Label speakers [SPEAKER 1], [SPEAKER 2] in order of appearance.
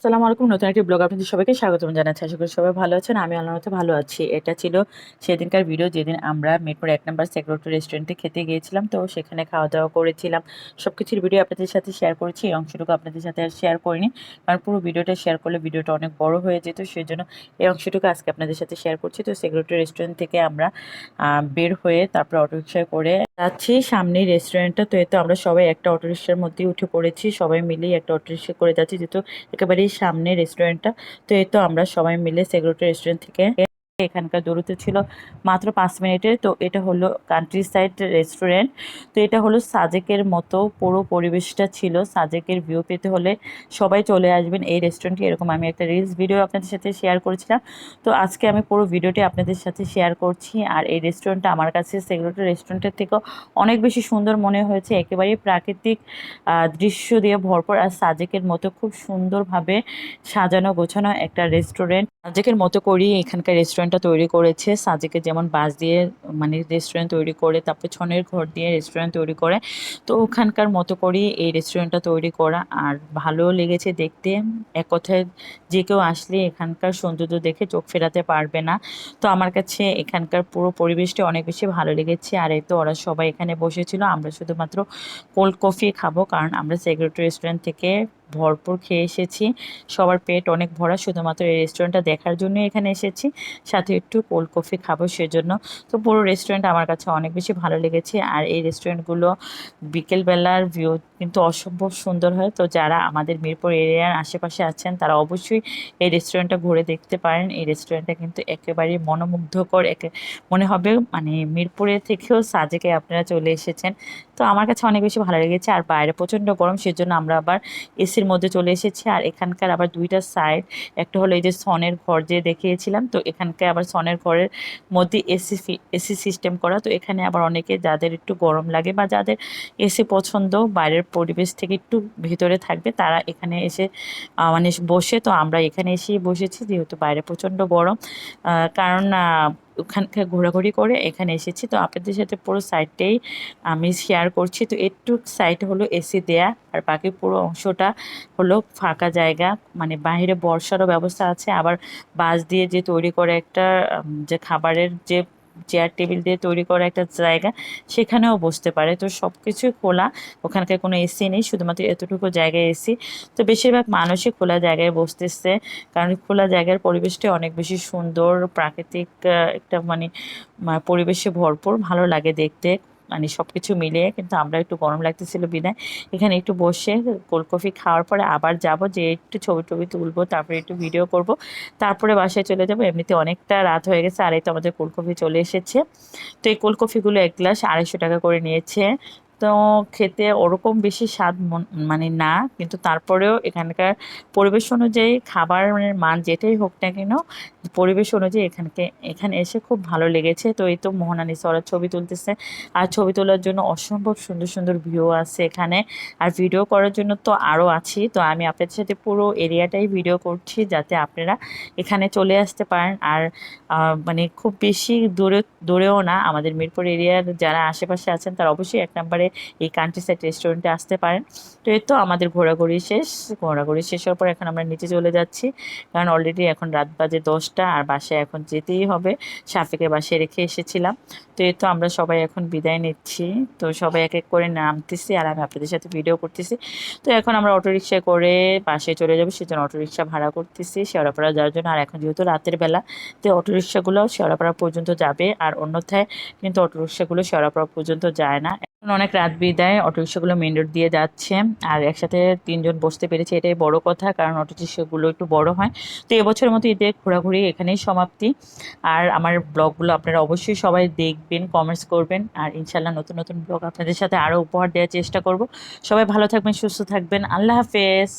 [SPEAKER 1] আসসালামু আলাইকুম। নতুন একটি ব্লগ আপনাদের সবাইকে স্বাগতম জানাচ্ছি। আশা করি সবাই ভালো আছেন। আমি আল্লাহর রহমতে ভালো আছি। এটা ছিল সেদিনকার ভিডিও যেদিন আমরা মিরপুর ১ নম্বর সেক্রেটারি রেস্টুরেন্টে খেতে গিয়েছিলাম। তো সেখানে খাওয়া-দাওয়া করেছিলাম। সবকিছুর ভিডিও আপনাদের সাথে শেয়ার করেছি। এই অংশটুকু আপনাদের সাথে আর শেয়ার করিনি। কারণ পুরো ভিডিওটা শেয়ার করলে ভিডিওটা অনেক বড় হয়ে যেত। সেজন্য এই অংশটুকু আজকে আপনাদের সাথে শেয়ার করছি। তো সেক্রেটারি রেস্টুরেন্ট থেকে আমরা বের হয়ে তারপরে অটোরিকশায় করে যাচ্ছি সামনেই রেস্টুরেন্টটা। তো এই তো আমরা সবাই একটা অটোরিকশার মধ্যেই উঠে পড়েছি। সবাই মিলেই একটা অটোরিকশা করে যাচ্ছি, যেহেতু একেবারেই সামনে রেস্টুরেন্টটা। তো এই তো আমরা সবাই মিলে সেক্রেটারি রেস্টুরেন্ট থেকে এখানকার দূরত্ব ছিল মাত্র 5 মিনিটের। তো এটা হলো কান্ট্রি সাইড রেস্টুরেন্ট। তো এটা হলো সাজেকের মতো পুরো পরিবেশটা ছিল। সাজেকের ভিউ পেতে হলে সবাই চলে আসবেন এই রেস্টুরেন্টে। এরকম আমি একটা রিলস ভিডিও আপনাদের সাথে শেয়ার করেছিলাম। তো আজকে আমি পুরো ভিডিওটি আপনাদের সাথে শেয়ার করছি। আর এই রেস্টুরেন্টটা আমার কাছে সেক্রেটারি রেস্টুরেন্টের থেকেও অনেক বেশি সুন্দর মনে হয়েছে। একেবারেই প্রাকৃতিক দৃশ্য দিয়ে ভরপুর, আর সাজেকের মতো খুব সুন্দরভাবে সাজানো গোছানো একটা রেস্টুরেন্ট। সাজেকের মতো করেই এখানকার রেস্টুরেন্টটা তৈরি করেছে। সাজেকে যেমন বাঁশ দিয়ে মানে রেস্টুরেন্ট তৈরি করে, তারপরে ছনের ঘর দিয়ে রেস্টুরেন্ট তৈরি করে, তো ওখানকার মতো করেই এই রেস্টুরেন্টটা তৈরি করা। আর ভালো লেগেছে দেখতে। এক কথায় যে কেউ আসলে এখানকার সৌন্দর্য দেখে চোখ ফেরাতে পারবে না। তো আমার কাছে এখানকার পুরো পরিবেশটা অনেক বেশি ভালো লেগেছে। আর এই তো ওরা সবাই এখানে বসেছিল, আমরা শুধুমাত্র কোল্ড কফি খাবো, কারণ আমরা সেক্রেটারি রেস্টুরেন্ট থেকে ভরপুর খেয়ে এসেছি। সবার পেট অনেক ভরা, শুধুমাত্র এই রেস্টুরেন্টটা দেখার জন্য এখানে এসেছি, সাথে একটু কোল্ড কফি খাবো সেজন্য। তো পুরো রেস্টুরেন্ট আমার কাছে অনেক বেশি ভালো লেগেছে। আর এই রেস্টুরেন্টগুলো বিকেলবেলার ভিউ কিন্তু অসম্ভব সুন্দর হয়। তো যারা আমাদের মিরপুর এরিয়ার আশেপাশে আছেন তারা অবশ্যই এই রেস্টুরেন্টটা ঘুরে দেখতে পারেন। এই রেস্টুরেন্টটা কিন্তু একেবারেই মনোমুগ্ধকর, মনে হবে মানে মিরপুরের থেকেও সাজেকে আপনারা চলে এসেছেন। তো আমার কাছে অনেক বেশি ভালো লেগেছে। আর বাইরে প্রচণ্ড গরম, সেজন্য আমরা আবার এসির মধ্যে চলে এসেছি। আর এখানকার আবার দুইটা সাইড, একটা হলো এই যে সনের ঘর যে দেখিয়েছিলাম, তো এখানকার আবার সনের ঘরের মধ্যে এসি সিস্টেম করা। তো এখানে আবার অনেকে যাদের একটু গরম লাগে বা যাদের এসি পছন্দ, বাইরের পরিবেশ থেকে একটু ভিতরে থাকবে, তারা এখানে এসে মানে বসে। তো আমরা এখানে এসেই বসেছি, যেহেতু বাইরে প্রচণ্ড গরম। কারণ ওখানকার ঘোরাঘুরি করে এখানে এসেছি। তো আপনাদের সাথে পুরো সাইডটাই আমি শেয়ার করছি। তো একটু সাইড হলো এসি দেয়া, আর বাকি পুরো অংশটা হলো ফাঁকা জায়গা। মানে বাইরে বর্ষারও ব্যবস্থা আছে, আবার বাঁশ দিয়ে যে তৈরি করে একটা যে খাবারের যে চেয়ার টেবিল দিয়ে তৈরি করা একটা জায়গা, সেখানেও বসতে পারে। তো সব কিছুই খোলা, ওখানকার কোনো এসি নেই, শুধুমাত্র এতটুকু জায়গায় এসি। তো বেশিরভাগ মানুষই খোলা জায়গায় বসতেছে, কারণ খোলা জায়গার পরিবেশটা অনেক বেশি সুন্দর, প্রাকৃতিক একটা মানে পরিবেশে ভরপুর, ভালো লাগে দেখতে। মানে সব কিছু মিলিয়ে কিন্তু আমরা একটু গরম লাগতেছিল বিদায় এখানে একটু বসে কোল্ড কফি খাওয়ার পরে আবার যাব, যে একটু ছবি টবি তুলবো, তারপরে একটু ভিডিও করব, তারপরে বাসায় চলে যাব। এমনিতে অনেকটা রাত হয়ে গেছে। আর এই তো আমাদের কোল্ড কফি চলে এসেছে। তো এই কোল্ড কফিগুলো এক গ্লাস 250 টাকা করে নিয়েছে। তো খেতে ওরকম বেশি স্বাদ মানে না, কিন্তু তারপরেও এখানকার পরিবেশ অনুযায়ী খাবারের মান যেটাই হোক না কেন, পরিবেশ অনুযায়ী এখানে এসে খুব ভালো লেগেছে। তো এই তো মোহনা নিসা ওরা ছবি তুলতেছে। আর ছবি তোলার জন্য অসম্ভব সুন্দর সুন্দর ভিউ আছে এখানে। আর ভিডিও করার জন্য তো আরও আছি। তো আমি আপনাদের সাথে পুরো এরিয়াটাই ভিডিও করছি, যাতে আপনারা এখানে চলে আসতে পারেন। আর মানে খুব বেশি দূরেও না, আমাদের মিরপুর এরিয়ার যারা আশেপাশে আছেন তারা অবশ্যই 1 নম্বরে এই কান্ট্রি সাইড রেস্টুরেন্টে আসতে পারেন। তো এই তো আমাদের ঘোরাঘুরি শেষ। ঘোরাঘুরি শেষ হওয়ার পর এখন আমরা নিচে চলে যাচ্ছি, কারণ অলরেডি এখন রাত বাজে 10টা, আর বাসায় এখন যেতেই হবে। সাফিকে বাসায় রেখে এসেছিলাম। তো এই তো আমরা সবাই এখন বিদায় নিচ্ছি। তো সবাই এক এক করে নামতেছি, আর আমি আপনাদের সাথে ভিডিও করতেছি। তো এখন আমরা অটোরিকশায় করে বাসায় চলে যাবো, সেজন্য অটোরিকশা ভাড়া করতেছি শেওড়াপাড়া যাওয়ার জন্য। আর এখন যেহেতু রাতের বেলা, তো অটোরিকশাগুলো শেওড়াপাড়া পর্যন্ত যাবে, আর অন্যথায় কিন্তু অটোরিকশাগুলো শেওড়াপাড়া পর্যন্ত যায় না। এখন অনেক রাত বিদায়, অটোরিকশাগুলো মেন রোড দিয়ে যাচ্ছে। আর একসাথে 3 জন বসতে পেরেছে, এটাই বড় কথা, কারণ অটোরিকশাগুলো একটু বড় হয়। তো এবছরের মতো ঈদের ঘোরাঘুরি এখানেই সমাপ্তি। আর আমার ব্লগগুলো আপনারা অবশ্যই সবাই দেখবেন, কমেন্টস করবেন, আর ইনশাল্লাহ নতুন নতুন ব্লগ আপনাদের সাথে আরও উপহার দেওয়ার চেষ্টা করব। সবাই ভালো থাকবেন, সুস্থ থাকবেন। আল্লাহ হাফেজ।